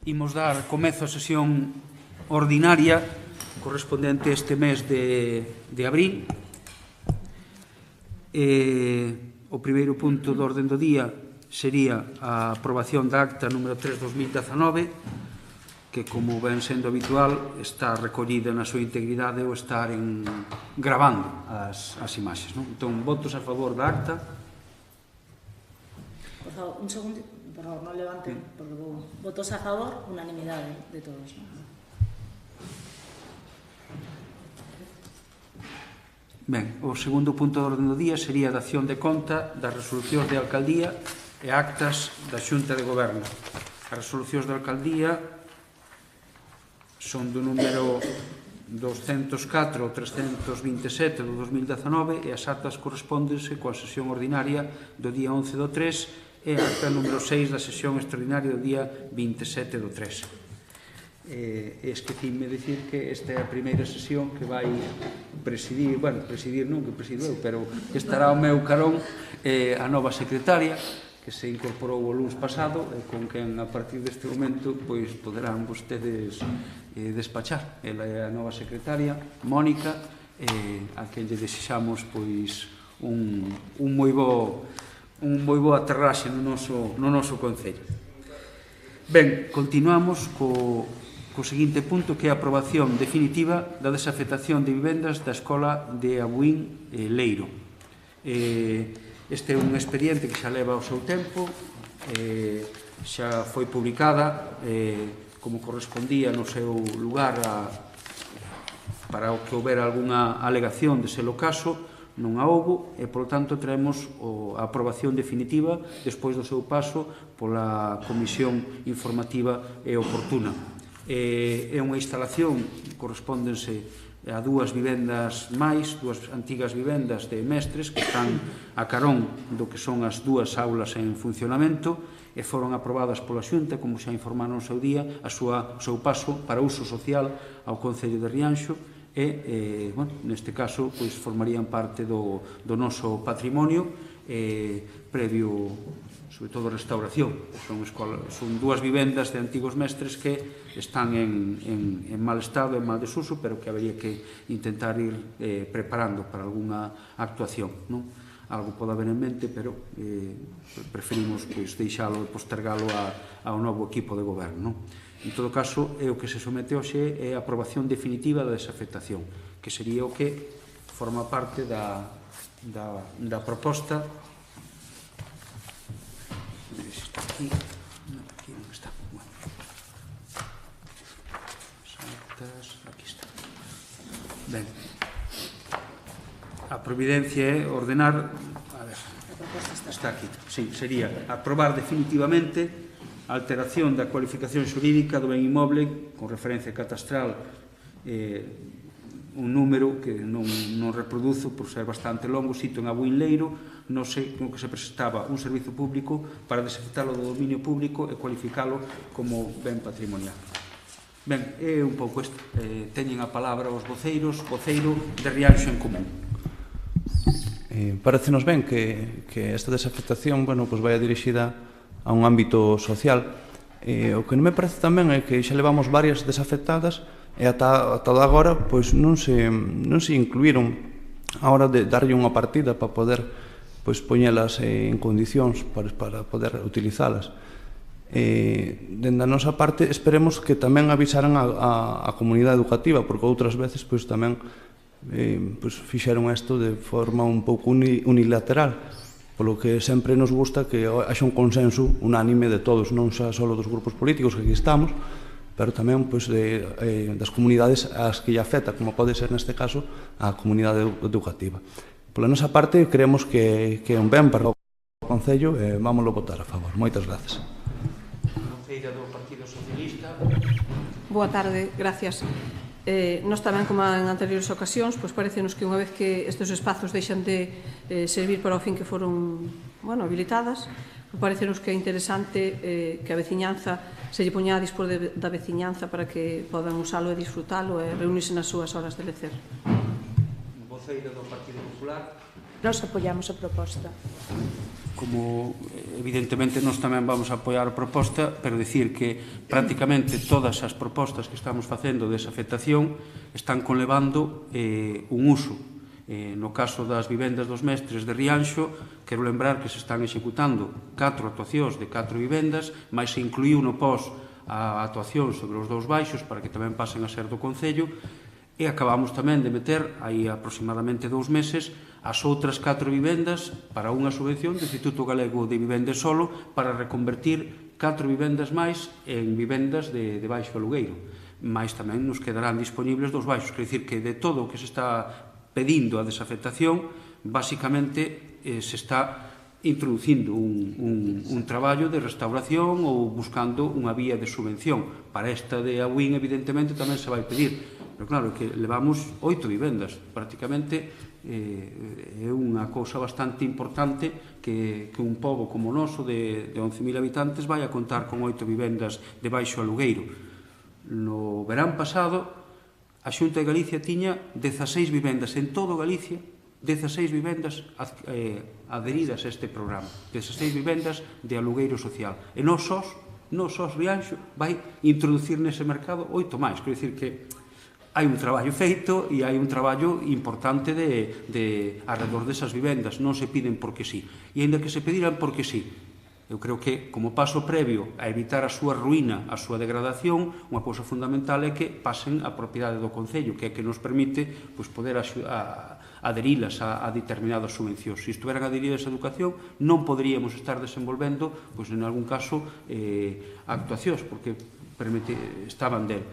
Imos dar comezo a sesión ordinaria correspondente este mes de abril. O primeiro punto do orden do día sería a aprobación da acta número 3/2019, que, como ven sendo habitual, está recollida na súa integridade ou estar gravando as imaxes. Entón, votos a favor da acta. Por favor, un segundo, por favor, non levanten, porque votos a favor, unanimidade de todos. Ben, o segundo punto do orden do día sería a dación de conta das resolucións de alcaldía e actas da Xunta de Goberno. As resolucións de alcaldía son do número 204 ou 327 do 2019 e as actas correspóndense coa sesión ordinaria do día 11 do 3 e a acta número 6 da sesión extraordinaria do día 27 do 3. Esquecíme dicir que esta é a primeira sesión que vai presidir, bueno, presidir non que presido eu, pero que estará ao meu carón a nova secretaria que se incorporou o luns pasado e con quen a partir deste momento pois poderán vostedes despachar. Ela é a nova secretaria, Mónica, a quen lle desexamos pois un moi bo aterraxe no noso concello. Ben, continuamos co seguinte punto, que é a aprobación definitiva da desafectación de vivendas da Escola de Abuín Leiro. Este é un expediente que xa leva o seu tempo, xa foi publicada como correspondía no seu lugar para o que houbera algunha alegación de ser o caso, non a houbo e, polo tanto, traemos a aprobación definitiva despois do seu paso pola Comisión Informativa e Oportuna. É unha instalación, correspóndense a dúas vivendas máis, dúas antigas vivendas de mestres que están a carón do que son as dúas aulas en funcionamento e foron aprobadas pola Xunta, como xa informaron o seu día, o seu paso para uso social ao Concello de Rianxo e, neste caso, formarían parte do noso patrimonio previo, sobre todo, restauración. Son dúas vivendas de antigos mestres que están en mal estado, en mal desuso, pero que habería que intentar ir preparando para algunha actuación. Algo pode haber en mente, pero preferimos deixalo e postergalo ao novo equipo de goberno. En todo caso, o que se somete hoxe é a aprobación definitiva da desafectación, que sería o que forma parte da proposta. Aquí non está. Aquí está. Ben. A providencia é ordenar. A ver, está aquí. Sí, sería aprobar definitivamente a alteración da cualificación xurídica do ben inmoble con referencia catastral, un número que non reproduzo por ser bastante longo, cito en Abuín Leiro, no que se presentaba un servizo público para desafectalo do dominio público e cualificalo como ben patrimonial. Ben, é un pouco isto. Teñen a palabra os voceiro de Rianxo en Común. Parecenos ben que esta desafectación vai dirixida a un ámbito social. O que non me parece tamén é que xa levamos varias desafectadas e ata agora non se incluíron a hora de darlle unha partida para poder poñelas en condicións para poder utilizalas. Dende a nosa parte esperemos que tamén avisaran a comunidade educativa, porque outras veces tamén fixeron isto de forma un pouco unilateral, polo que sempre nos gusta que haxa un consenso unánime de todos, non só dos grupos políticos que aquí estamos, pero tamén das comunidades ás que lle afecta, como pode ser neste caso a comunidade educativa. Pola nosa parte, creemos que é un ben para o Concello e vámoslo votar a favor. Moitas grazas. Conceira do Partido Socialista. Boa tarde, gracias. Nós tamén, como en anteriores ocasións, parecenos que unha vez que estes espazos deixan de servir para o fin que foron habilitadas, parecenos que é interesante que a veciñanza se lle poña a dispor da veciñanza para que podan usalo e disfrutalo e reunirse nas súas horas de lecer. Voceira do Partido Popular. Nós apoiamos a proposta. como evidentemente nós tamén vamos a apoiar a proposta, pero dicir que prácticamente todas as propostas que estamos facendo desa afectación están conlevando un uso. No caso das vivendas dos mestres de Rianxo, quero lembrar que se están executando 4 actuacións de 4 vivendas, máis se incluiu no pós a actuación sobre os 2 baixos para que tamén pasen a ser do Concello, e acabamos tamén de meter, aí aproximadamente 2 meses, as outras 4 vivendas para unha subvención do Instituto Galego de Vivendas Solo para reconvertir 4 vivendas máis en vivendas de baixo alugueiro. Mais tamén nos quedarán disponibles 2 baixos. Quer dicir que de todo o que se está pedindo a desafectación, basicamente se está introducindo un traballo de restauración ou buscando unha vía de subvención. Para esta de Abuín, evidentemente, tamén se vai pedir. Pero claro, que levamos 8 vivendas. Prácticamente é unha cousa bastante importante que un pobo como o noso de 11.000 habitantes vai a contar con 8 vivendas de baixo alugueiro. No verán pasado, a Xunta de Galicia tiña 16 vivendas en todo Galicia, 16 vivendas adheridas a este programa, 16 vivendas de alugueiro social. E non sós Rianxo vai introducir nese mercado 8 máis. Quero dicir que hai un traballo feito e hai un traballo importante de alrededor desas vivendas. Non se piden porque sí. E ainda que se pediran porque sí, eu creo que, como paso previo a evitar a súa ruína, a súa degradación, unha cousa fundamental é que pasen a propiedade do Concello, que é que nos permite poder adherilas a determinadas subvencións. Se estuveran adheridas a educación, non poderíamos estar desenvolvendo, en algún caso, actuacións, porque estaban del.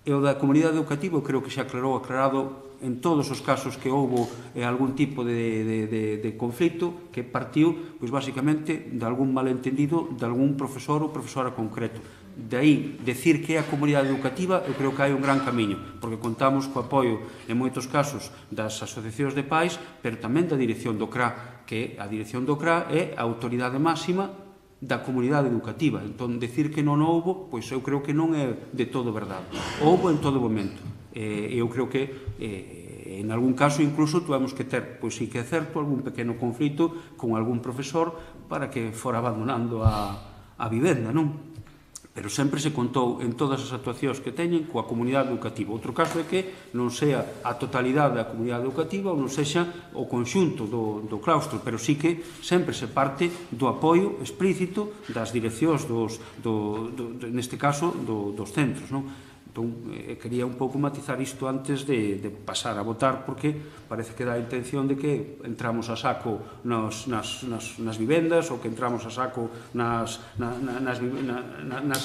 E o da comunidade educativa, eu creo que xa aclarado en todos os casos que houbo algún tipo de conflito que partiu, basicamente, de algún malentendido de algún profesor ou profesora concreto. De aí, decir que é a comunidade educativa, eu creo que hai un gran camiño, porque contamos co apoio, en moitos casos, das asociacións de pais, pero tamén da dirección do CRA, que a dirección do CRA é a autoridade máxima da comunidade educativa. Entón, decir que non houbo, eu creo que non é de todo verdade. Houbo en todo momento. Eu creo que, en algún caso, incluso, tuvemos que ter, sí que é certo, algún pequeno conflito con algún profesor para que fora abandonando a vivenda, non? Pero sempre se contou en todas as actuacións que teñen coa comunidade educativa. Outro caso é que non sea a totalidade da comunidade educativa ou non sexa o conxunto do claustro, pero sí que sempre se parte do apoio explícito das direccións neste caso dos centros, non? Entón, quería un pouco matizar isto antes de pasar a votar, porque parece que dá a intención de que entramos a saco nas vivendas ou que entramos a saco nas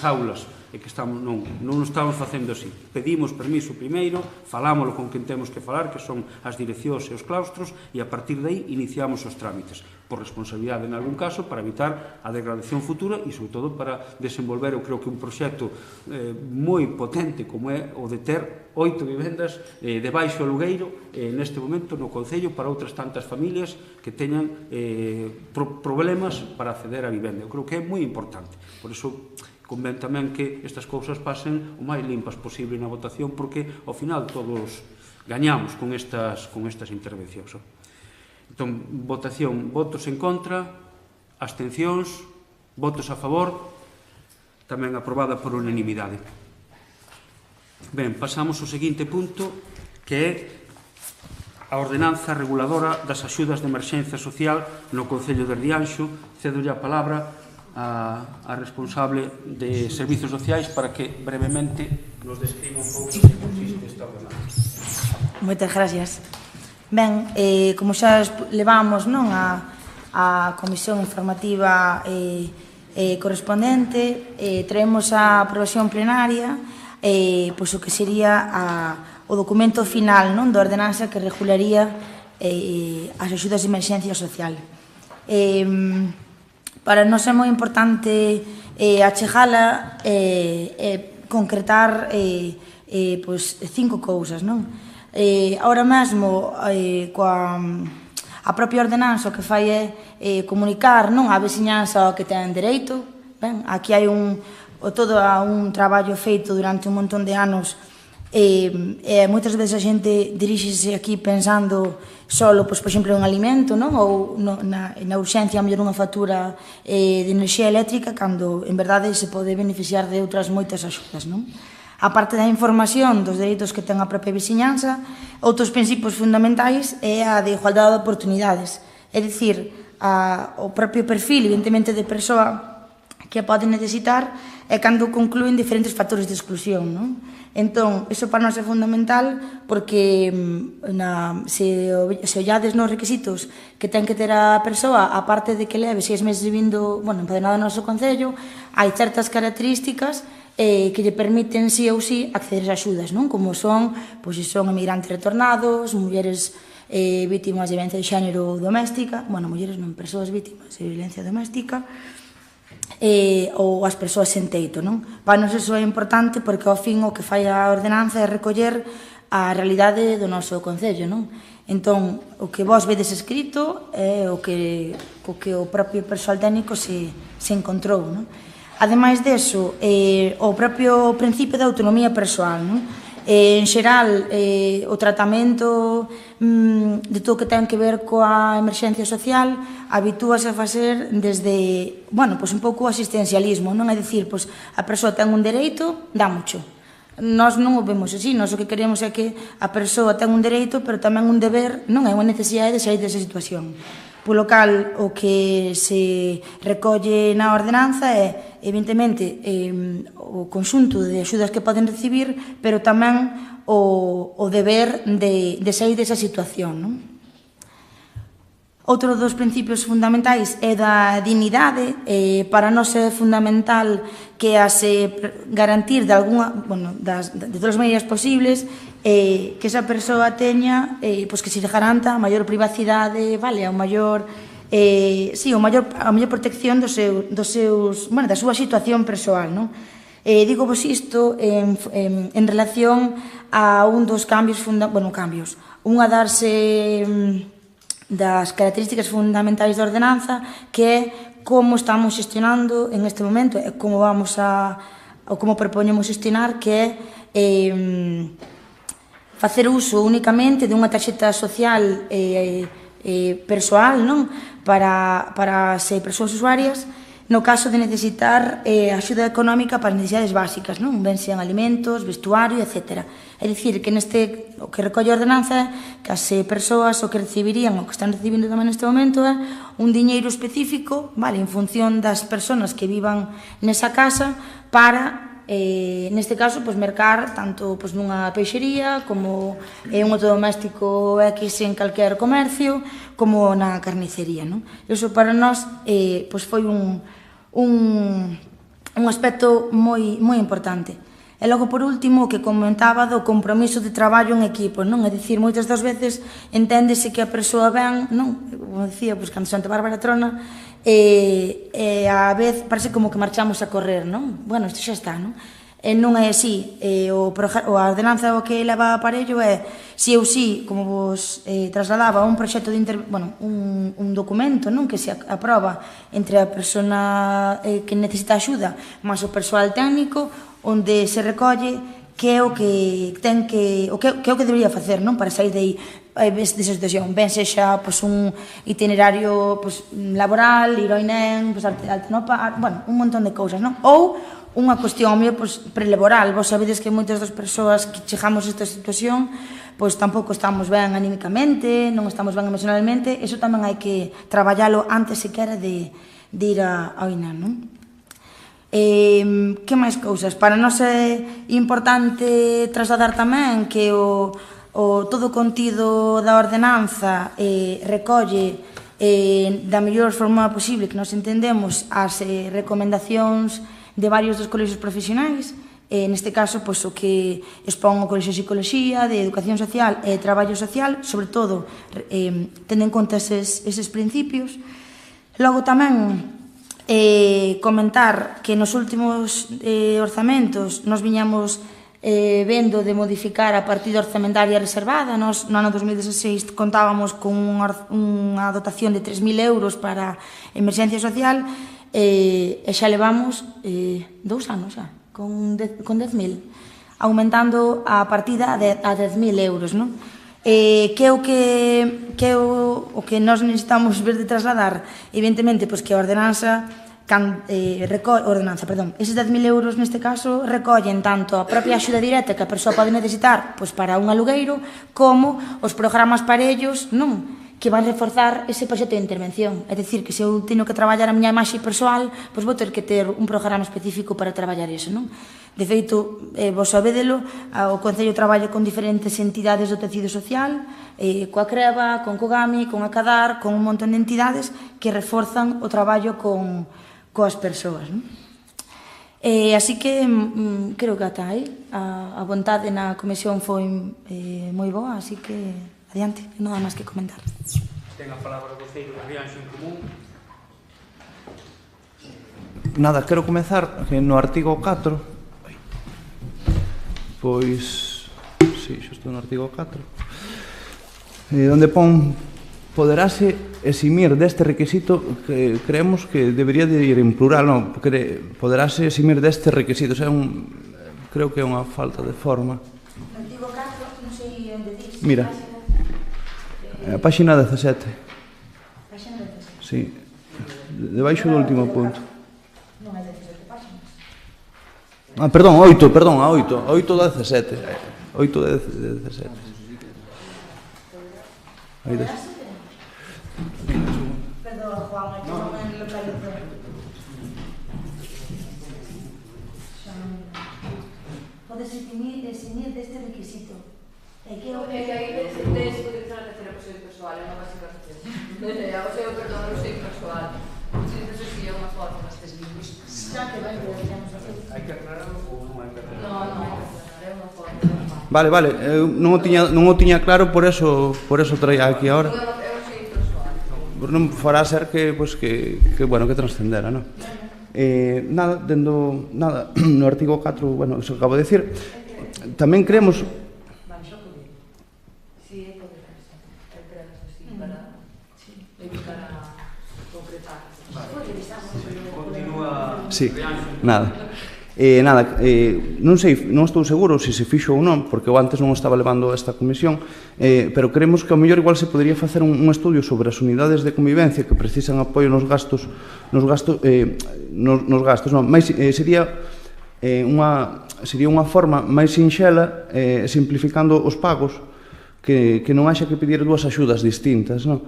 aulas, e que non estamos facendo así. Pedimos permiso primeiro, falámoslo con quen temos que falar, que son as direccións e os claustros, e a partir de aí iniciamos os trámites, por responsabilidade en algún caso, para evitar a degradación futura e, sobre todo, para desenvolver, eu creo que un proxecto moi potente como é o de ter 8 vivendas de baixo alugueiro neste momento no Concello para outras tantas familias que teñan problemas para acceder á vivenda. Eu creo que é moi importante. Por iso convén tamén que estas cousas pasen o máis limpas posible na votación, porque ao final todos gañamos con estas intervencións. Entón, votación, votos en contra, abstencións, votos a favor, tamén aprobada por unanimidade. Ben, pasamos ao seguinte punto, que é a ordenanza reguladora das axudas de emerxencia social no Concello de Rianxo. Cedolle a palabra a responsable de Servizos Sociais para que brevemente nos describa un pouco que consiste esta ordenanza. Moitas gracias. Ben, como xa levamos a comisión informativa correspondente, traemos a aprobación plenaria pois o que sería o documento final da ordenanza que regularía as axudas de emerxencia social. Para nós é moi importante achegala e concretar 5 cousas, non? Ahora mesmo, a propia ordenanza o que fai é comunicar a veciñanza que ten dereito. Ben, aquí hai todo un traballo feito durante un montón de anos Moitas veces a xente diríxese aquí pensando solo, pois, por exemplo, en alimento, non? Ou na urxencia, a mellor unha factura de enerxía eléctrica, cando en verdade se pode beneficiar de outras moitas axudas, non? A parte da información dos dereitos que ten a propia veciñanza, outros principios fundamentais é a de igualdade de oportunidades, é dicir, o propio perfil, evidentemente, de persoa que pode necesitar é cando conclúen diferentes factores de exclusión, non? Entón, iso para nós é fundamental porque se ollades nos requisitos que ten que ter a persoa, a parte de que leve 6 meses vivindo, empadronada no noso concello, hai certas características que lle permiten, sí ou sí, acceder a axudas, non? Como son emigrantes retornados, mulleres vítimas de violencia de xénero doméstica, mulleres non, persoas vítimas de violencia doméstica, ou as persoas sen teito, non? Para nos iso é importante porque ao fin o que fai a ordenanza é recoller a realidade do noso concello, non? Entón, o que vos vedes escrito é o que o propio persoal técnico se encontrou, non? Ademais deso, o propio principio da autonomía persoal, non? En xeral, o tratamento de todo o que ten que ver coa emerxencia social habitúase a facer desde, pois un pouco o asistencialismo, non? É dicir, pois a persoa ten un dereito, dá mucho. Nós non o vemos así, nós o que queremos é que a persoa ten un dereito, pero tamén un deber, non é unha necesidade de sair desa situación. Polo cal, o que se recolle na ordenanza é, evidentemente, o conxunto de axudas que poden recibir, pero tamén o deber de sair desa situación, non? Outro dos principios fundamentais é da dignidade. Para nós é fundamental que garantir de todas as maneiras posibles que esa persoa teña, que se garanta a maior privacidade, a maior protección da súa situación persoal, non? Digo vos isto en relación a un dos cambios, unha das características fundamentais da ordenanza, que é como estamos xestionando en este momento e como propoñemos xestionar, que é facer uso únicamente dunha tarxeta social persoal, non? Para as persoas usuarias, no caso de necesitar axuda económica para necesidades básicas, non? Ben sean alimentos, vestuario, etc. É dicir, que o que recolle a ordenanza é que as persoas o que recibirían, o que están recibindo tamén neste momento, é un diñeiro específico, en función das persoas que vivan nesa casa, para, neste caso, mercar tanto nunha peixería, como un autodoméstico X en calquer comercio, como na carnicería, non? Iso para nós foi un aspecto moi importante. E logo, por último, o que comentaba do compromiso de traballo en equipo, non? É dicir, moitas das veces enténdese que a persoa ben, non? Como dicía, cando Santa Bárbara trona, a vez parece como que marchamos a correr, non? Isto xa está, non? Non é así. A ordenanza o que leva a aparello é, si ou si, como vos trasladaba, un proxecto de un documento, non? Que se aproba entre a persona que necesita axuda máis o persoal técnico, onde se recolle que é o que debería facer, non? Para sair desa situación. Ben sexa un itinerario laboral, ir ao INEM, alta no par, un montón de cousas, non? Ou unha cuestión prelaboral. Vos sabedes que moitas das persoas que chegamos a esta situación tampouco estamos ben anímicamente, non estamos ben emocionalmente. Iso tamén hai que traballalo antes sequera de ir ao INEM, non? Que máis cousas? Para nós é importante trasladar tamén que todo o contido da ordenanza recolle da mellor forma posible que nos entendemos as recomendacións de varios dos colexios profesionais. Neste caso, o que expón o Colexio de Psicología, de Educación Social e de Traballo Social, sobre todo tendo en conta eses principios. Logo tamén comentar que nos últimos orzamentos nos viñamos vendo de modificar a partida orzamentaria reservada. Nos no ano 2016 contábamos con unha dotación de 3.000 euros para emerxencia social e xa levamos 2 anos xa con 10.000. aumentando a partida a 10.000 euros, non? Que é o que nós necesitamos ver de trasladar, evidentemente, pois que a ordenanza eses 10.000 euros neste caso recollen tanto a propia axuda directa que a persoa pode necesitar pois para un alugueiro, como os programas parellos, non? Que van reforzar ese proxecto de intervención. É dicir, que se eu teño que traballar a miña imaxe persoal, pois vou ter que ter un programa específico para traballar iso, non? De feito, vos sabédelo, o Concello traballa con diferentes entidades do tecido social, coa Creva, con Cogami, con Acadar, con un montón de entidades que reforzan o traballo coas persoas, non? Así que creo que ata aí a vontade na comisión foi moi boa, así que adiante, nada máis que comentar. Ten a palabra o voceiro de Rianxo en Común. Nada, quero comezar que no artigo 4, pois, si, xusto no artigo 4, onde pon poderase eximir deste requisito, que creemos que debería de ir en plural, non, porque poderase eximir deste requisito, creo que é unha falta de forma. No artigo 4, non sei onde diz. Mira, a páxina 17. Páxina 17. Sí, debaixo do último punto. Non hai 17 páxinas. Perdón, 8 da 17. 8 da 17. Aí des. Perdón, Juan, é que non me localizo. Podes eximir deste requisito. É que aí tens que utilizar a terceira persoa persoal, é unha básica razón. O seu, perdón, o seu persoal. Non sei se é unha forma destes lingüísticos. xa que vai, podemos hacer. Hai que aclarar ou non hai que aclarar? Non, hai que aclarar, é unha forma normal. Vale, eu non o tiña claro, por eso traía aquí agora. Non fará ser que trascendera, non? Nada, no artigo 4, bueno, eso acabo de decir, tamén creemos... Si, é poder, é pregas así, para evitar a concretar. Continúa Sí, Rianxo. non sei, non estou seguro se se fixo ou non, porque eu antes non estaba levando esta comisión, pero creemos que ao mellor igual se podría facer un estudio sobre as unidades de convivencia que precisan apoio nos gastos, sería unha forma máis sinxela, simplificando os pagos, que non haxa que pedir dúas axudas distintas, non?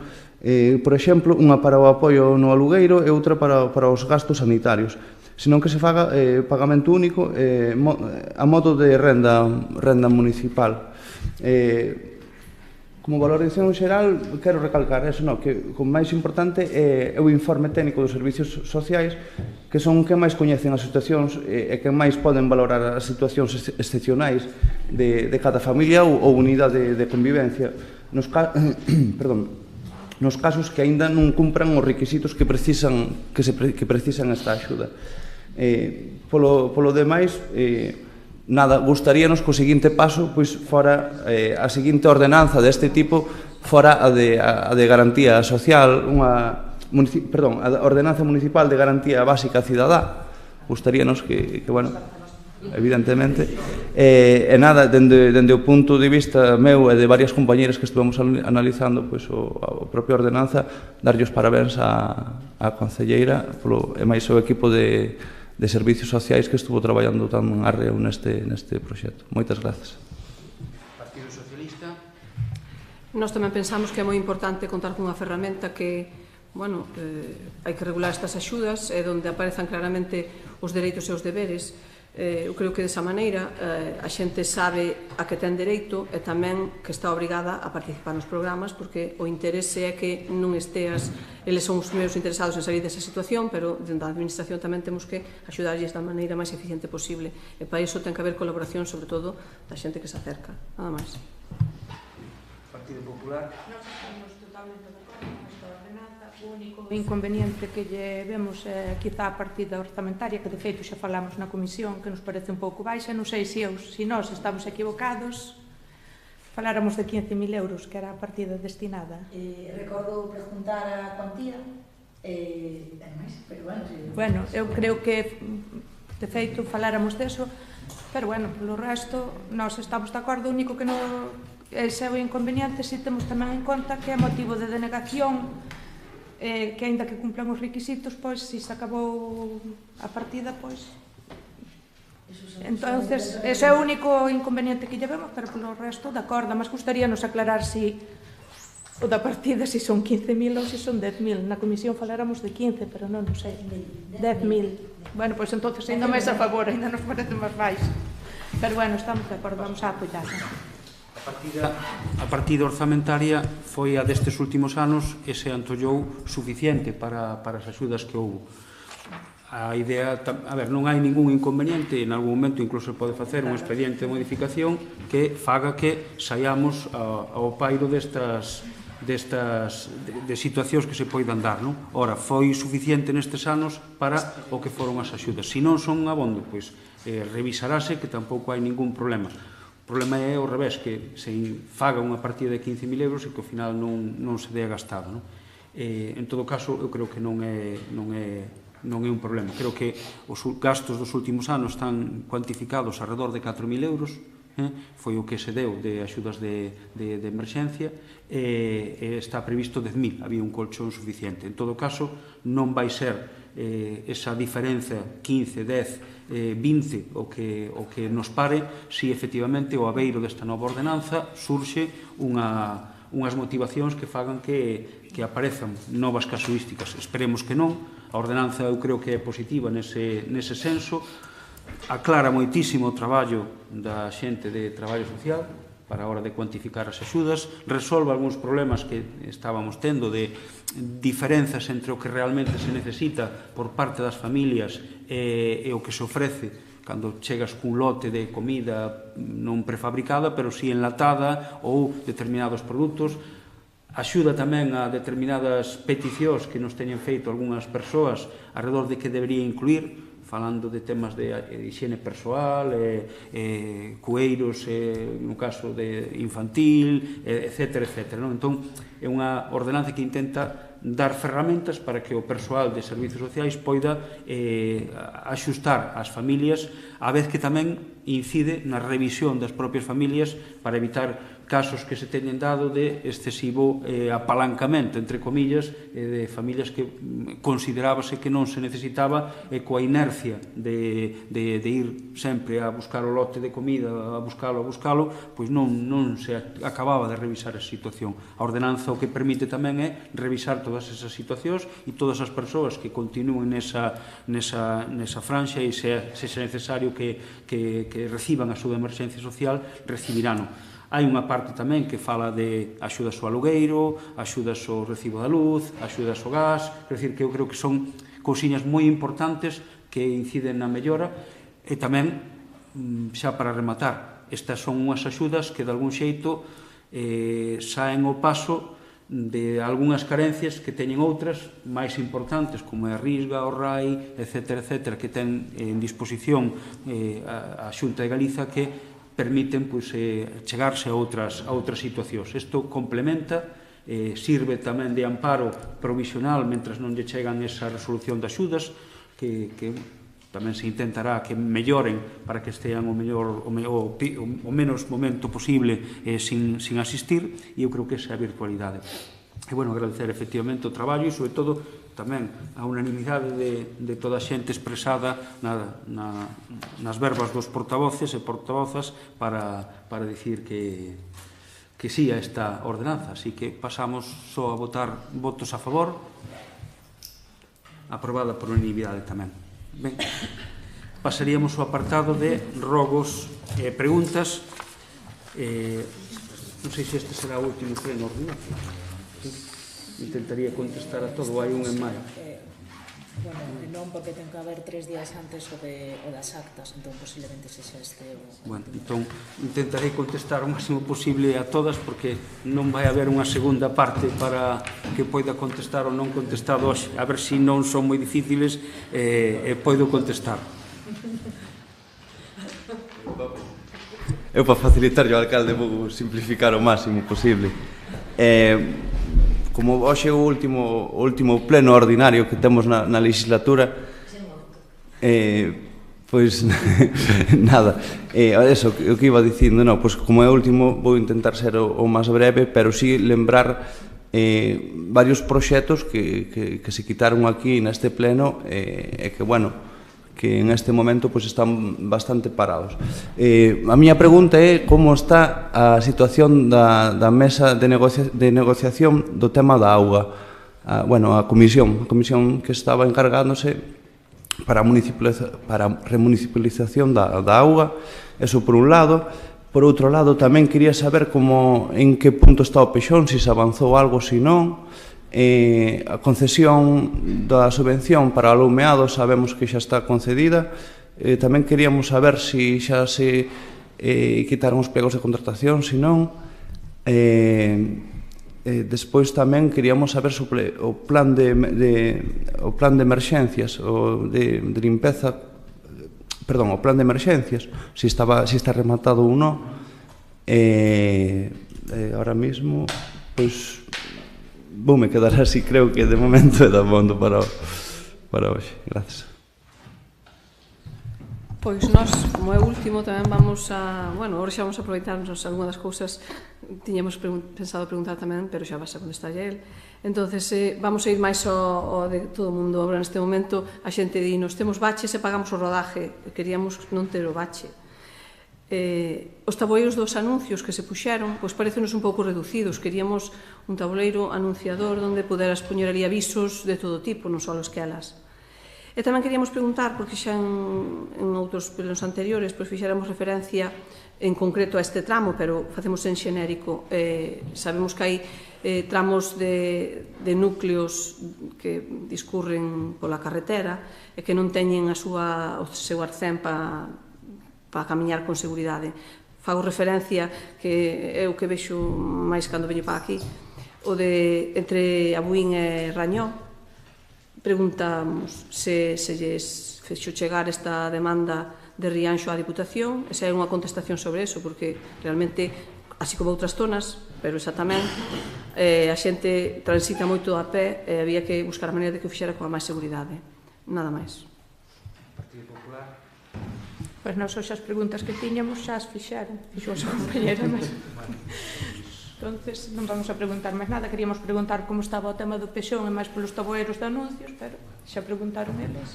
Por exemplo, unha para o apoio no alugueiro e outra para os gastos sanitarios, senón que se faga pagamento único a modo de renda municipal. Como valoración xeral, quero recalcar eso, que o máis importante é o informe técnico dos servicios sociais, que son que máis coñecen as situacións e que máis poden valorar as situacións excepcionais de cada familia ou unidade de convivencia. Nos casos que aínda non cumpran os requisitos que precisan esta axuda. Polo demais, nada, gustaríanos que o seguinte paso fora a seguinte ordenanza deste tipo, fora a de garantía social, a ordenanza municipal de garantía básica cidadá. Gustaríanos que bueno, evidentemente, e nada, dende o punto de vista meu e de varias compañeras que estuvemos analizando a propia ordenanza, darlle os parabéns á concelleira e máis ao equipo de servicios sociais que estuvo traballando tan arreo neste proxecto. Moitas grazas. Partido Socialista. Nós tamén pensamos que é moi importante contar cunha ferramenta que, bueno, hai que regular estas axudas, é onde aparezan claramente os dereitos e os deberes. Eu creo que desa maneira a xente sabe a que ten dereito e tamén que está obrigada a participar nos programas, porque o interese é que non esteas, eles son os primeiros interesados en salir desa situación, pero dentro da administración tamén temos que axudarlles da maneira máis eficiente posible, e para iso ten que haber colaboración, sobre todo da xente que se acerca, nada máis. Partido Popular. Nós estamos totalmente de acordo con esta ordenanza. O único inconveniente que lle vemos é quizá a partida orzamentaria, que de feito xa falamos na comisión, que nos parece un pouco baixa. Non sei se nós estamos equivocados, faláramos de 15.000 euros, que era a partida destinada. Recordo preguntar a cuantía, máis, pero bueno... Bueno, eu creo que, de feito, faláramos deso, Pero, bueno, polo resto, nós estamos de acordo, o único que non é o inconveniente, si temos tamén en conta que é motivo de denegación, que aínda que cumplan os requisitos, pois, si se acabou a partida, pois... Entonces, ese é o único inconveniente que llevemos, pero polo resto, de acordo, mas gustaríanos aclarar si o da partida, si son 15.000 ou si son 10.000. Na comisión faláramos de 15, pero non sei, 10.000. Bueno, pois entonces ainda máis a favor, ainda nos parece máis baixo. Pero bueno, estamos de acordo, vamos a apoiar. A partida orzamentaria foi a destes últimos anos e se antollou suficiente para as axudas que houve. A idea, a ver, non hai ningún inconveniente, en algún momento incluso pode facer un expediente de modificación que faga que saiamos ao pairo destas situacións que se poidan dar, non? Ora, foi suficiente nestes anos para o que foron as axudas. Se non son abondo, pois revisarase que tampouco hai ningún problema. O problema é ao revés, que se faga unha partida de 15.000 euros e que ao final non se dea gastado, non? En todo caso, eu creo que non é un problema. Creo que os gastos dos últimos anos están cuantificados alrededor de 4.000 euros, foi o que se deu de axudas de emerxencia, e está previsto 10.000, había un colchón suficiente. En todo caso, non vai ser esa diferenza 15, 10, 20 o que nos pare si efectivamente o abeiro desta nova ordenanza surxe unhas motivacións que fagan que aparezan novas casuísticas. Esperemos que non. A ordenanza eu creo que é positiva nese senso, aclara moitísimo o traballo da xente de traballo social para a hora de cuantificar as axudas, resolve algúns problemas que estábamos tendo de diferenzas entre o que realmente se necesita por parte das familias e o que se ofrece cando chegas cun lote de comida non prefabricada, pero si enlatada ou determinados produtos. Axuda tamén a determinadas peticións que nos teñen feito algunhas persoas alrededor de que debería incluir, falando de temas de higiene persoal, cueiros, no caso de infantil, etc. Entón, é unha ordenanza que intenta dar ferramentas para que o persoal de servizos sociais poida axustar as familias, a vez que tamén incide na revisión das propias familias para evitar casos que se teñen dado de excesivo apalancamento, entre comillas, de familias que considerábase que non se necesitaba e coa inercia de ir sempre a buscar o lote de comida, a buscalo, pois non se acababa de revisar esa situación. A ordenanza o que permite tamén é revisar todas esas situacións e todas as persoas que continúen nesa franxa e se é necesario que reciban a súa emerxencia social, recibirán. Hai unha parte tamén que fala de axudas ao alugueiro, axudas ao recibo da luz, axudas ao gas, quer dizer que eu creo que son cousiñas moi importantes que inciden na mellora e tamén, xa para rematar, estas son unhas axudas que de algún xeito saen ao paso de algunhas carencias que teñen outras máis importantes, como é a Risga, o RAI, etc., que ten en disposición a Xunta de Galiza que permiten chegarse a outras situacións. Isto complementa, sirve tamén de amparo provisional mentras non lle chegan esa resolución de axudas, que tamén se intentará que melloren para que estean o menos momento posible sin asistir, e eu creo que esa é a virtualidade. E, bueno, agradecer efectivamente o traballo e, sobre todo, tamén a unanimidade de toda a xente expresada nas verbas dos portavoces e portavozas para dicir que sí a esta ordenanza. Así que pasamos só a votar votos a favor, aprobada por unanimidade tamén. Ben, pasaríamos ao apartado de rogos e preguntas. Non sei se este será o último pleno ordinario. Intentaría contestar a todo, hai un en maio. Bueno, non, porque ten que haber 3 días antes o das actas, entón posiblemente sexa este o... Bueno, entón intentarei contestar o máximo posible a todas, porque non vai haber unha segunda parte para que poida contestar ou non contestar hoxe, a ver se non son moi difíciles e poido contestar. Eu, para facilitar ao alcalde, vou simplificar o máximo posible. Como hoxe é o último pleno ordinario que temos na legislatura, Pois, nada, eso, o que iba dicindo, no, pois como é o último vou intentar ser o máis breve, pero sí lembrar varios proxectos que se quitaron aquí neste pleno e que, bueno, que en este momento pois están bastante parados. A miña pregunta é como está a situación da mesa de negociación do tema da auga. Bueno, a comisión que estaba encargándose para a remunicipalización da auga, eso por un lado. Por outro lado, tamén quería saber en que punto está o Pexón, se avanzou algo, se non. A concesión da subvención para o alumeado sabemos que xa está concedida. Tamén queríamos saber se xa se quitaron os plegos de contratación, se non. Despois tamén queríamos saber o plan de emerxencias, de limpeza, perdón, o plan de emerxencias, se está rematado ou non. Ahora mesmo, pois, voume quedar así, creo que de momento é da bondo para hoxe. Gracias. Pois nós, como é o último, tamén vamos a... Bueno, agora xa vamos a aproveitarnos algunha das cousas tiñamos pensado preguntar tamén, pero xa vas a contestar el. Entonces, vamos a ir máis ao de todo o mundo. Agora, neste momento, a xente dinos, temos baches e pagamos o rodaje. Queríamos non ter o bache. Os tabuleiros dos anuncios que se puxeron, pois parecenos un pouco reducidos. Queríamos un tabuleiro anunciador onde poderas poñer ali avisos de todo tipo, non só os que elas. E tamén queríamos preguntar, porque xa en outros plenos anteriores fixéramos referencia en concreto a este tramo, pero facemos en xenérico. Sabemos que hai tramos de núcleos que discurren pola carretera e que non teñen o seu arcén para camiñar con seguridade. Fago referencia, que é o que vexo máis cando veño para aquí, o de entre Abuín e Rañó. Preguntamos se lles fexo chegar esta demanda de Rianxo á Diputación, e se hai unha contestación sobre eso, porque realmente, así como outras zonas, pero esa tamén, a xente transita moito a pé e había que buscar a maneira de que o fixera con a máis seguridade. Nada máis. Partido Popular. Pois nós hoxe as preguntas que tiñamos xa as fixaron, fixo a súa compañera, mas... Entonces, non vamos a preguntar máis nada. Queríamos preguntar como estaba o tema do Pexón e máis polos tabueiros de anuncios, pero xa preguntaron eles.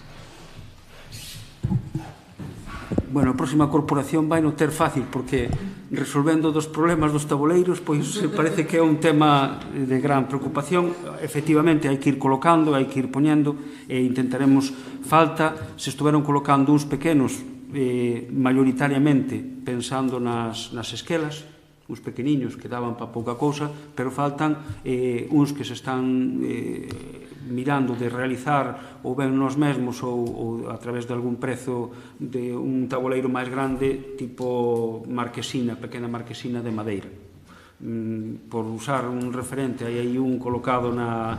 Bueno, a próxima corporación vai non ter fácil, porque resolvendo dos problemas dos tabuleiros, pois parece que é un tema de gran preocupación. Efectivamente, hai que ir colocando, hai que ir poñendo, e intentaremos falta. Se estuveron colocando uns pequenos, maioritariamente pensando nas esquelas, uns pequeniños que daban para pouca cousa, pero faltan uns que se están mirando de realizar ou ben nos mesmos ou a través de algún prezo de un tabuleiro máis grande tipo marquesina, pequena marquesina de madeira. Por usar un referente, hai aí un colocado na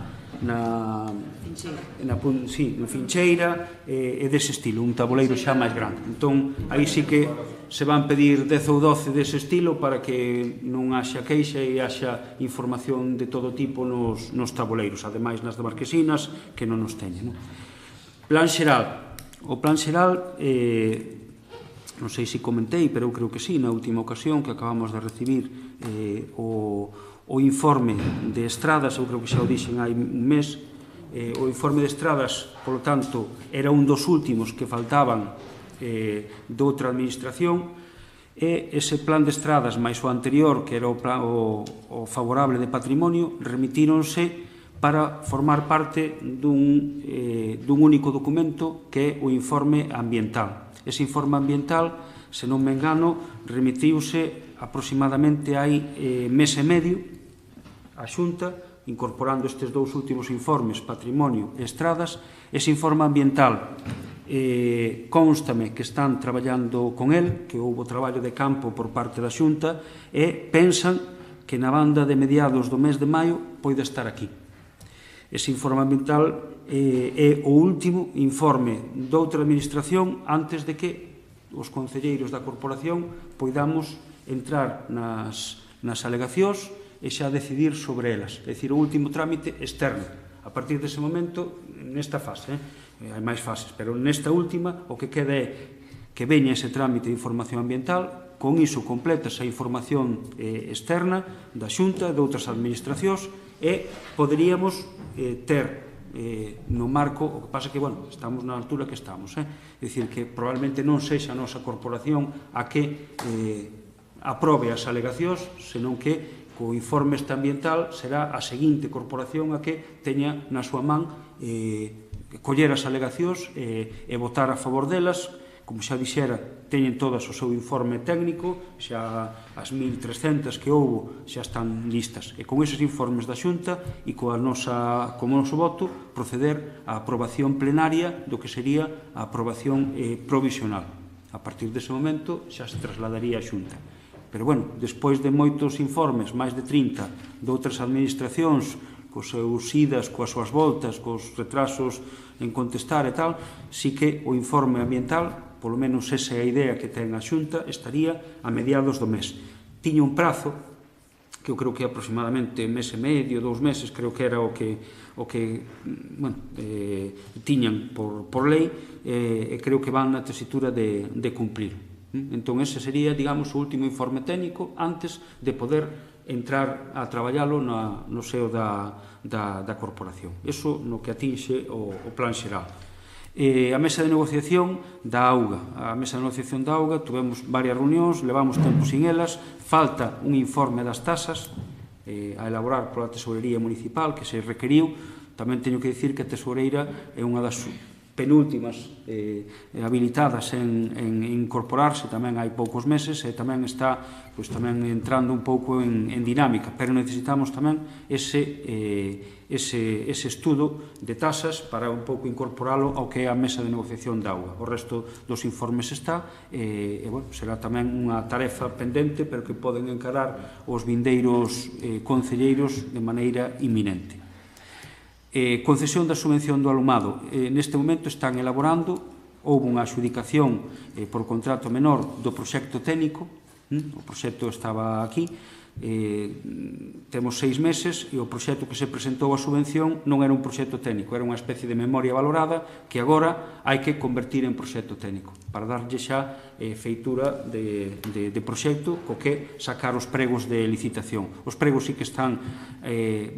fincheira e dese estilo, un tabuleiro xa máis grande. Entón, aí sí que se van pedir 10 ou 12 dese estilo para que non haxa queixa e haxa información de todo tipo nos tabuleiros, ademais nas de marquesinas que non nos teñen. Plan xeral. O plan xeral, non sei se comentei, pero eu creo que sí, na última ocasión que acabamos de recibir o informe de estradas, eu creo que xa o dixen hai un mes, o informe de estradas, polo tanto, era un dos últimos que faltaban de outra administración, e ese plan de estradas máis o anterior, que era o favorable de patrimonio, remitíronse para formar parte dun único documento que é o informe ambiental. Ese informe ambiental, se non me engano, remitiuse aproximadamente hai mes e medio a Xunta, incorporando estes dous últimos informes, patrimonio e estradas. Ese informe ambiental constame que están traballando con el, que houve traballo de campo por parte da Xunta, e pensan que na banda de mediados do mes de maio poida estar aquí. Ese informe ambiental é o último informe doutra administración antes de que os concelleiros da corporación poidamos entrar nas alegacións e xa decidir sobre elas. É dicir, o último trámite externo. A partir dese momento, nesta fase, hai máis fases, pero nesta última o que queda é que veña ese trámite de información ambiental, con iso completas a información externa da Xunta, de outras administracións, e poderíamos ter no marco, o que pasa que, bueno, estamos na altura que estamos, é dicir, que probablemente non sexa a nosa corporación a que aprobe as alegacións, senón que co informe ambiental será a seguinte corporación a que teña na súa man coller as alegacións e votar a favor delas. Como xa dixera, teñen todas o seu informe técnico, xa as 1.300 que houbo xa están listas. E con esos informes da Xunta e co noso voto proceder á aprobación plenaria do que sería a aprobación provisional. A partir dese momento xa se trasladaría á Xunta. Pero, bueno, despois de moitos informes, máis de 30, de outras administracións, cos seus idas, coas súas voltas, cos retrasos en contestar e tal, sí que o informe ambiental, polo menos esa é a idea que ten a Xunta, estaría a mediados do mes. Tiña un prazo, que eu creo que aproximadamente mes e medio, 2 meses, creo que era o que tiñan por lei, e creo que van na tesitura de cumplir. Entón, ese sería, digamos, o último informe técnico antes de poder entrar a traballalo no seo da corporación. Iso no que atinxe o plan xeral. A mesa de negociación da auga. A mesa de negociación da auga, tuvemos varias reunións, levamos tempo sin elas, falta un informe das tasas a elaborar pola Tesourería Municipal que se requeriu. Tamén teño que dicir que a Tesoureira é unha das penúltimas habilitadas en incorporarse, tamén hai poucos meses, e tamén está tamén entrando un pouco en dinámica, pero necesitamos tamén ese estudo de tasas para un pouco incorporalo ao que é a mesa de negociación da auga. O resto dos informes está, e será tamén unha tarefa pendente, pero que poden encarar os vindeiros concelleiros de maneira inminente. Concesión da subvención do alumado. Neste momento están elaborando, houve unha adxudicación por contrato menor do proxecto técnico, o proxecto estaba aquí, temos 6 meses e o proxecto que se presentou a subvención non era un proxecto técnico, era unha especie de memoria valorada que agora hai que convertir en proxecto técnico para darlle xa feitura de proxecto co que sacar os pregos de licitación. Os pregos sí que están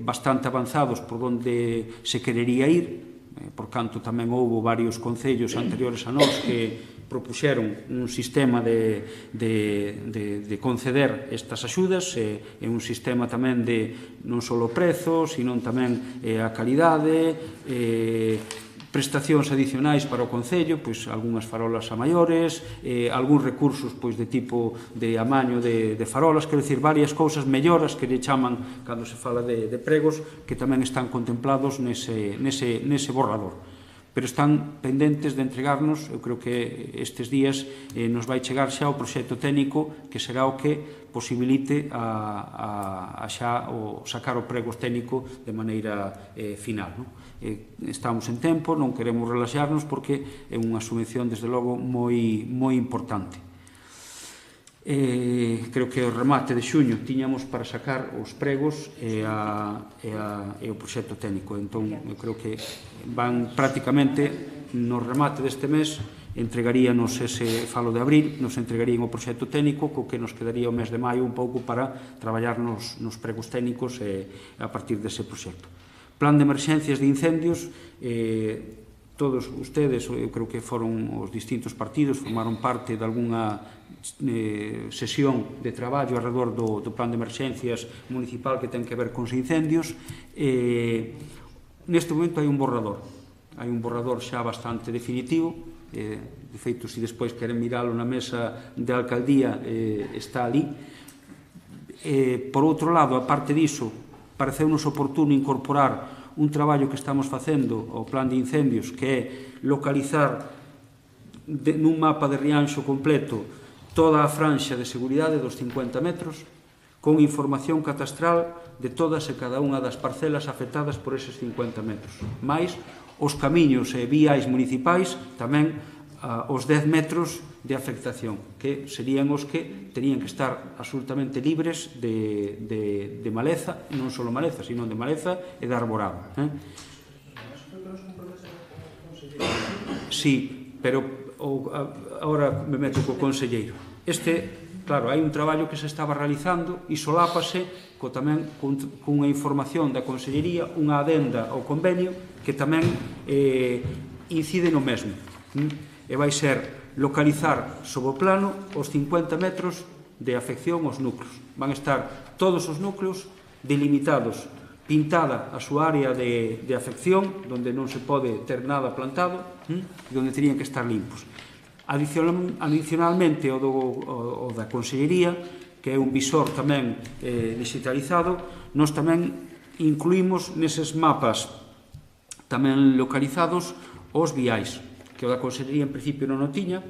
bastante avanzados por onde se querería ir, por canto tamén houve varios concellos anteriores a nós que propuxeron un sistema de conceder estas axudas, e un sistema tamén de non só o prezo, sino tamén a calidade, prestacións adicionais para o Concello, pois algunhas farolas a maiores, algúns recursos de tipo de amaño de farolas, quero dicir, varias cousas, melloras que lle chaman cando se fala de pregos, que tamén están contemplados nese borrador. Pero están pendentes de entregarnos, eu creo que estes días nos vai chegar xa o proxecto técnico, que será o que posibilite a xa sacar o prego técnico de maneira final. Estamos en tempo, non queremos relaxarnos porque é unha subvención, desde logo, moi importante. Creo que o remate de xuño tiñamos para sacar os pregos e o proxecto técnico. Entón, eu creo que van prácticamente no remate deste mes, entregaríanos falo de abril, nos entregarían o proxecto técnico, co que nos quedaría o mes de maio un pouco para traballar nos pregos técnicos a partir dese proxecto. Plan de emerxencias de incendios. Todos ustedes, eu creo que foron os distintos partidos, formaron parte de algunha sesión de traballo alrededor do plan de emerxencias municipal que ten que ver con os incendios. Neste momento hai un borrador xa bastante definitivo. De feito, se despois queren miralo na mesa de alcaldía, está ali. Por outro lado, a parte diso, pareceunos oportuno incorporar un traballo que estamos facendo ao plan de incendios, que é localizar nun mapa de Rianxo completo toda a franxa de seguridade dos 50 metros, con información catastral de todas e cada unha das parcelas afectadas por eses 50 metros, máis os camiños e víais municipais, tamén os 10 metros de afectación, que serían os que terían que estar absolutamente libres de maleza, non só maleza, sino de maleza e de arborado. Sí, pero Agora me meto co conselleiro. Claro, hai un traballo que se estaba realizando e solápase tamén cunha información da Consellería, unha adenda ao convenio que tamén incide no mesmo. E vai ser localizar sob o plano os 50 metros de afección aos núcleos. Van estar todos os núcleos delimitados, pintada a súa área de afección, onde non se pode ter nada plantado e onde terían que estar limpos. Adicionalmente, o da Consellería, que é un visor tamén digitalizado, nós tamén incluímos neses mapas tamén localizados os viais, que o da Consellería en principio non o tiña,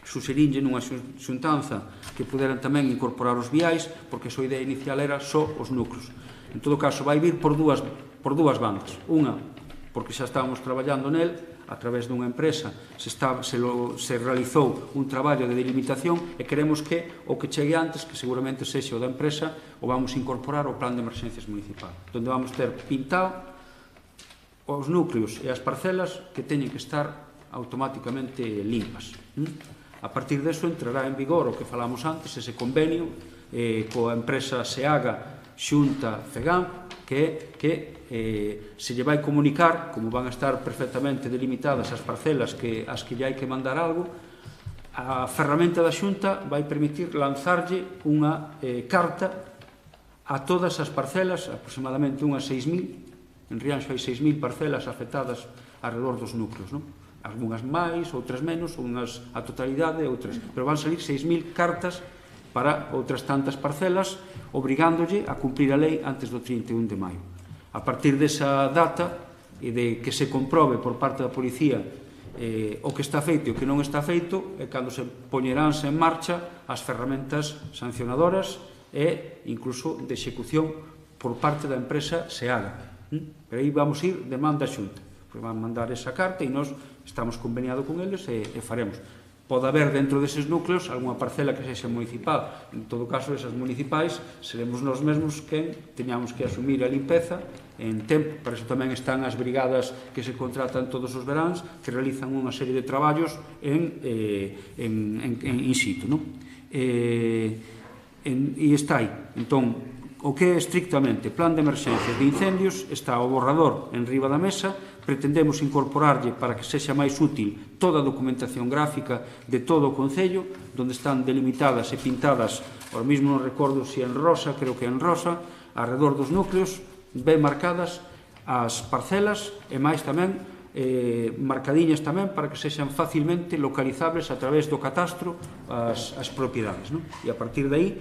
suxerinlle nunha xuntanza que puderan tamén incorporar os viais, porque a súa idea inicial era só os núcleos. En todo caso, vai vir por dúas bandas. Unha, porque xa estábamos traballando nel, a través dunha empresa se realizou un traballo de delimitación e queremos que o que chegue antes, que seguramente sexa o da empresa, o vamos incorporar ao plan de emerxencias municipal, onde vamos ter pintado os núcleos e as parcelas que teñen que estar automáticamente limpas. A partir deso entrará en vigor o que falamos antes, ese convenio coa empresa SEAGA Xunta FEGAM, que se lle vai comunicar, como van a estar perfectamente delimitadas as parcelas as que lle hai que mandar algo, a ferramenta da Xunta vai permitir lanzarlle unha carta a todas as parcelas, aproximadamente unhas 6.000, en Rianxo hai 6.000 parcelas afectadas alrededor dos núcleos, non? Algunhas máis, outras menos, unhas a totalidade, outras, pero van salir 6.000 cartas para outras tantas parcelas, obrigándolle a cumprir a lei antes do 31 de maio. A partir desa data e de que se comprobe por parte da policía o que está feito e o que non está feito, é cando se poñeránse en marcha as ferramentas sancionadoras e incluso de execución por parte da empresa SEAGA. Pero aí vamos ir de manda a Xunta. Van mandar esa carta e nós estamos conveniados con eles e faremos. Pode haber dentro deses núcleos algunha parcela que sexa municipal. En todo caso, esas municipais seremos nós mesmos quen teñamos que asumir a limpeza en tempo. Para iso tamén están as brigadas que se contratan todos os veráns, que realizan unha serie de traballos in situ. E está aí. Entón, o que é estrictamente plan de emerxencias de incendios está o borrador en riba da mesa. Pretendemos incorporarlle para que sexa máis útil toda a documentación gráfica de todo o Concello, onde están delimitadas e pintadas, ahora mesmo non recordo se en rosa, creo que en rosa, alrededor dos núcleos, ben marcadas as parcelas e máis tamén marcadiñas tamén para que sexan facilmente localizables a través do catastro as propiedades. E a partir de aí,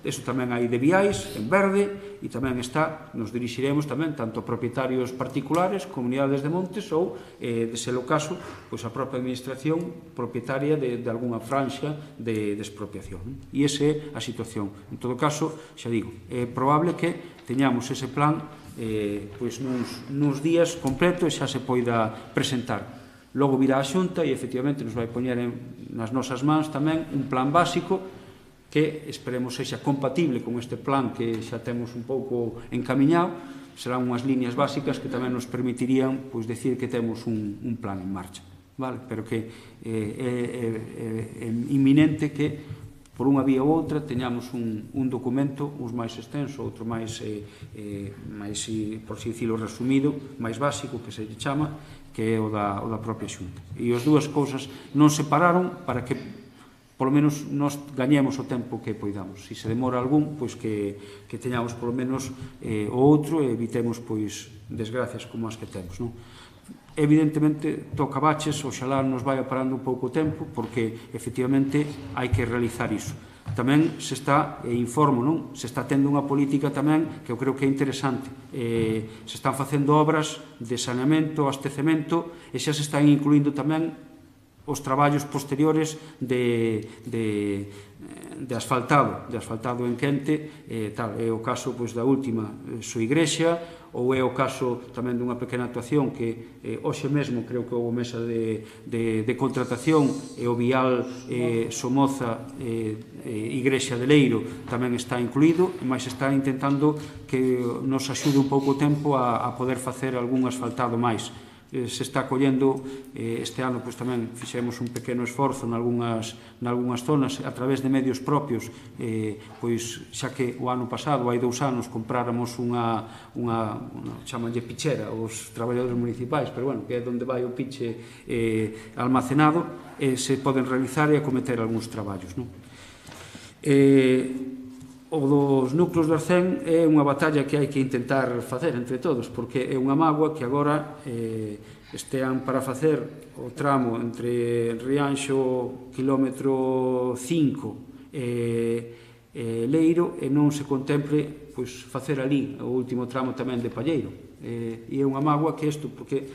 eso tamén hai de viais, en verde, e tamén nos dirixiremos tamén tanto a propietarios particulares, comunidades de montes ou, de ser o caso, a propia administración propietaria de algunha franxa de expropiación. E esa é a situación. En todo caso, xa digo, é probable que teñamos ese plan nuns días completo e xa se poida presentar. Logo virá a Xunta e efectivamente nos vai poñer nas nosas mans tamén un plan básico que esperemos sexa compatible con este plan que xa temos un pouco encamiñado. Serán unhas líneas básicas que tamén nos permitirían decir que temos un plan en marcha, pero que é inminente que por unha vía ou outra teñamos un documento, uns máis extenso, outro máis, por así dicilo, resumido, máis básico, que se lle chama, que é o da propia Xunta. E as dúas cousas non se pararon para que polo menos nos gañemos o tempo que poidamos. Se se demora algún, que teñamos polo menos o outro e evitemos desgracias como as que temos. Evidentemente, toca baches, oxalá nos vai parando un pouco o tempo, porque efectivamente hai que realizar iso. Tamén se está, e informo, se está tendo unha política tamén que eu creo que é interesante. Se están facendo obras de saneamento, abastecemento, e xa se están incluindo tamén os traballos posteriores de asfaltado en quente, é o caso da última Soigrexa, ou é o caso tamén dunha pequena actuación que hoxe mesmo creo que houve mesa de contratación e o vial Somoza Igrexa de Leiro tamén está incluído, mas está intentando que nos axude un pouco o tempo a poder facer algún asfaltado máis. se está collendo. Este ano pois tamén fixemos un pequeno esforzo nalgúnas zonas a través de medios propios, pois xa que o ano pasado, hai 2 anos, compráramos unha chamanlle pichera os traballadores municipais, pero bueno, que é onde vai o piche almacenado, se poden realizar e acometer algúns traballos, non? O dos núcleos de Arzén é unha batalla que hai que intentar facer entre todos, porque é unha mágoa que agora estean para facer o tramo entre Rianxo, kilómetro 5 e Leiro, e non se contemple pois facer ali o último tramo tamén de Palleiro. E é unha mágoa que isto, porque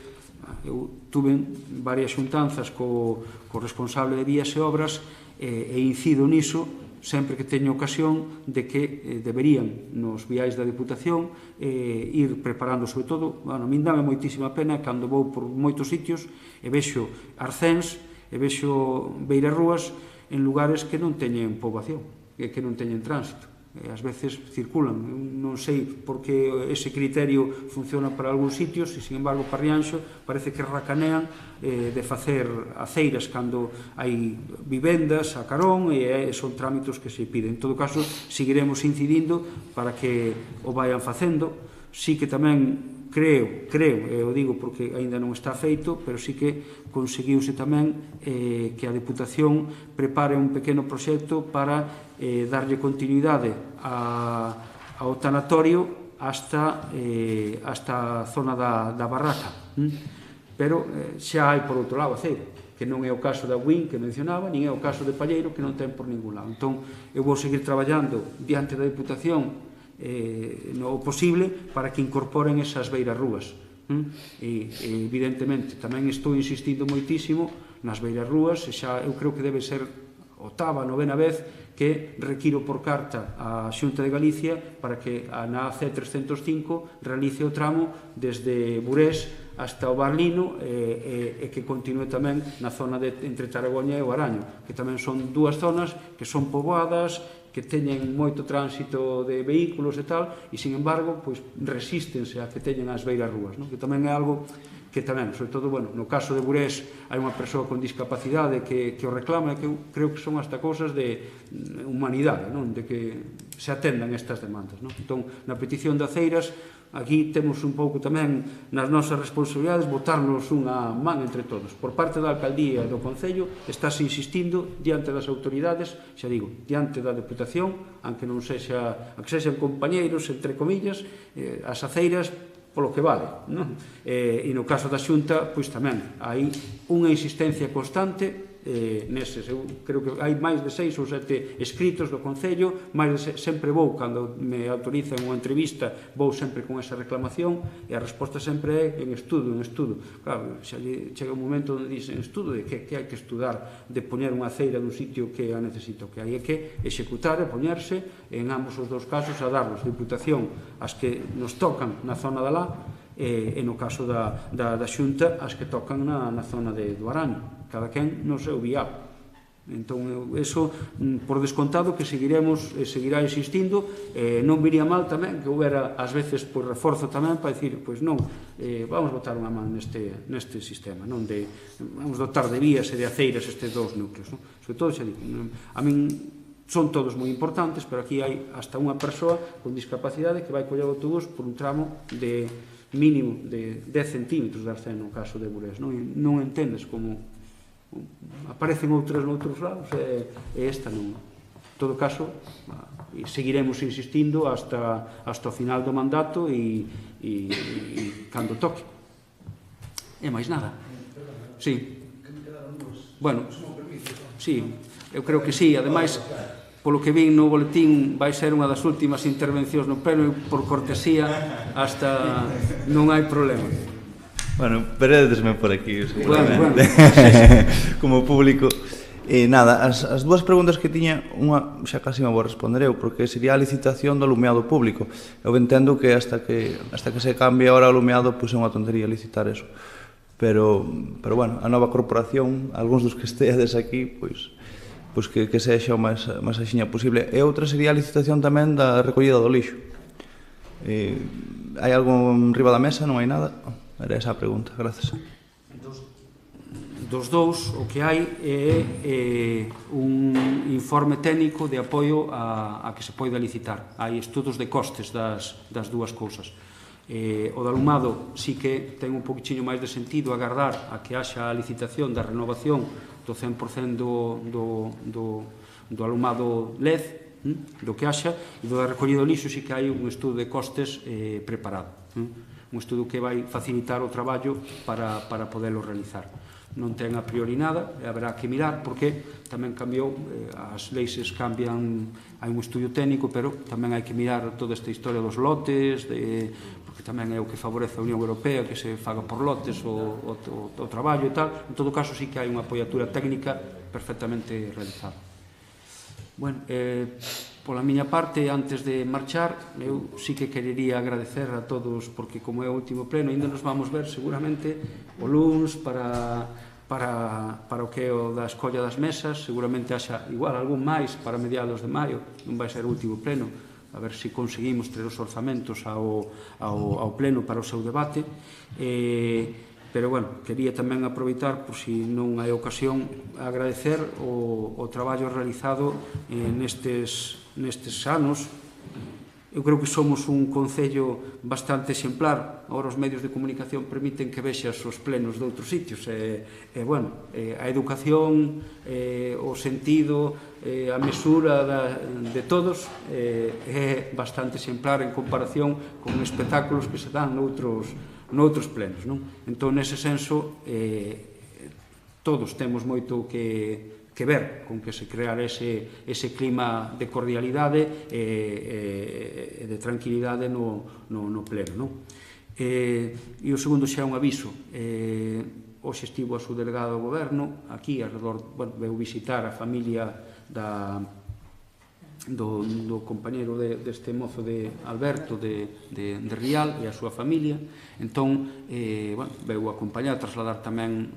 eu tuve varias xuntanzas co responsable de vías e obras e incido niso sempre que teño ocasión de que deberían nos viais da Deputación ir preparando, sobre todo, a min dame moitísima pena cando vou por moitos sitios e vexo arcéns e vexo beirarrúas en lugares que non teñen poboación, que non teñen tránsito. Ás veces circulan, non sei por que ese criterio funciona para algúns sitios e, sin embargo, para Rianxo parece que racanean de facer aceiras cando hai vivendas a carón e son trámites que se piden. En todo caso, seguiremos incidindo para que o vayan facendo. Sí que tamén creo, e o digo porque aínda non está feito, pero sí que conseguiuse tamén que a Deputación prepare un pequeno proxecto para darlle continuidade ao tanatorio hasta a zona da Barraca. Pero xa hai por outro lado aceira, que non é o caso da Buin que mencionaba, nin é o caso de Palleiro, que non ten por ningún lado. Entón, eu vou seguir traballando diante da Deputación no posible para que incorporen esas beirarrúas. E evidentemente tamén estou insistindo moitísimo nas beirarrúas, e xa eu creo que debe ser 8ª, 9ª vez que requiro por carta a Xunta de Galicia para que na AC305 realice o tramo desde Burés hasta o Barlino e que continue tamén na zona entre Taragoña e o Araño, que tamén son 2 zonas que son poboadas, que teñen moito tránsito de vehículos e tal, e, sin embargo, pois resístense a que teñen as beirarrúas, que tamén é algo que tamén, sobre todo, bueno, no caso de Burés hai unha persoa con discapacidade que o reclama, e que eu creo que son hasta cousas de humanidade, de que se atendan estas demandas. Entón, na petición de aceiras, aquí temos un pouco tamén nas nosas responsabilidades botarnos unha man entre todos. Por parte da Alcaldía e do Concello estáse insistindo diante das autoridades, xa digo, diante da Deputación, aunque non sexa, que sexan compañeiros, entre comillas, as aceiras polo que vale. E no caso da Xunta, pois tamén hai unha insistencia constante neses. Eu creo que hai máis de 6 ou 7 escritos do Concello, sempre vou, cando me autorizan unha entrevista, vou sempre con esa reclamación, e a resposta sempre é en estudo. Claro, xa chega un momento onde dicen estudo, de que hai que estudar de poñer unha aceira dun sitio que a necesito, que hai que executar e poñerse en ambos os 2 casos a darlos Deputación as que nos tocan na zona da lá, e no caso da Xunta as que tocan na zona do Araño, cada quen no seu vial. Entón, eso, por descontado, que seguiremos e seguirá insistindo. Non viría mal tamén que houbera, ás veces, reforzo tamén para dicir, pois non, vamos botar unha man neste sistema, vamos dotar de vías e de aceiras estes 2 núcleos. Sobre todo, xa digo, a min son todos moi importantes, pero aquí hai hasta unha persoa con discapacidade que vai coller o autobús por un tramo de mínimo de 10 centímetros de arcén no caso de Burés. Non entendes como aparecen outras noutros lados e esta non. En todo caso, seguiremos insistindo hasta o final do mandato e cando toque. E máis nada. Sí. Bueno, sí, eu creo que sí. Ademais, polo que vin no boletín, vai ser unha das últimas intervencións no pleno, e por cortesía hasta non hai problema. Bueno, veredesme por aquí, Bueno. seguramente, como público. E nada, as 2 preguntas que tiña, unha xa casi me vou responder eu, porque sería a licitación do alumeado público. Eu entendo que hasta que se cambie ahora o alumeado, pois é unha tontería licitar eso. Pero bueno, a nova corporación, algúns dos que esteades aquí, pois que sexa o máis axiña posible. E outra sería a licitación tamén da recollida do lixo. Hai algo enriba da mesa? Non hai nada? Era esa a pregunta, gracias. Dos dous, o que hai é un informe técnico de apoio a que se poida licitar. Hai estudos de costes das dúas cousas. O de alumado sí que ten un poquinho máis de sentido agardar a que haxa a licitación da renovación do 100% do alumado LED, do que haxa, e do da recollida do lixo sí que hai un estudo de costes preparado. Un estudo que vai facilitar o traballo para poderlo realizar. Non ten a priori nada, haberá que mirar, porque tamén cambiou, as leis cambian, hai un estudio técnico, pero tamén hai que mirar toda esta historia dos lotes, porque tamén é o que favorece a Unión Europea, que se faga por lotes o traballo e tal. En todo caso, sí que hai unha apoiatura técnica perfectamente realizada. Bueno, pola miña parte, antes de marchar, eu sí que querería agradecer a todos, porque como é o último pleno, ainda nos vamos ver seguramente o luns para o que é o da escolla das mesas, seguramente haxa igual algún máis para mediados de maio, non vai ser o último pleno, a ver se conseguimos ter os orzamentos ao pleno para o seu debate. Pero, bueno, quería tamén aproveitar, por si non hai ocasión, agradecer o traballo realizado nestes anos. Eu creo que somos un concello bastante exemplar. Agora os medios de comunicación permiten que vexas os plenos de outros sitios. Bueno, a educación, o sentido, a mesura de todos é bastante exemplar en comparación con espectáculos que se dan noutros plenos, non? Entón, nese senso, todos temos moito que ver con que se crear ese clima de cordialidade e de tranquilidade no pleno, non? E o segundo xa é un aviso. Hoxe estivo a súa delegada do goberno aquí, veu visitar a familia do compañero deste mozo de Alberto de Rial e a súa familia. Entón, veu acompañar, trasladar tamén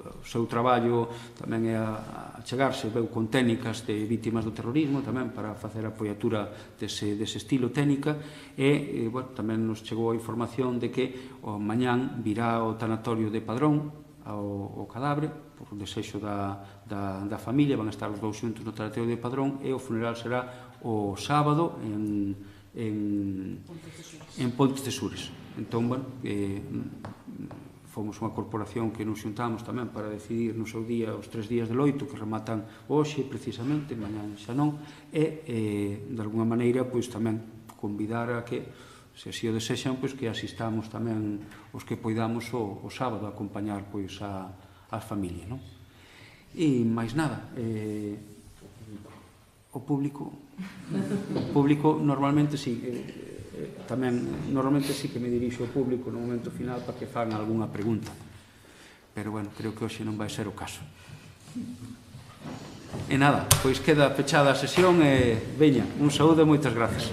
o seu traballo, tamén é a chegarse, veu con técnicas de vítimas do terrorismo, tamén para facer a apoiatura dese estilo técnica, e tamén nos chegou a información de que o mañán virá ao tanatorio de Padrón, ao cadáver, por desexo da familia, van a estar os dous xuntos no tanatorio de Padrón, e o funeral será o sábado en Pontes de Sures. Entón, fomos unha corporación que nos xuntamos tamén para decidir no seu día os 3 días de loito que rematan hoxe precisamente, mañán xa non, e de alguna maneira tamén convidar a que, se así o desexan, que asistamos tamén os que poidamos o sábado a acompañar a familia, non? E máis nada, o público normalmente sí, normalmente sí que me dirixo ao público no momento final para que fagan algunha pregunta, pero bueno, creo que hoxe non vai ser o caso. E nada, pois queda pechada a sesión e veña, un saúdo e moitas gracias.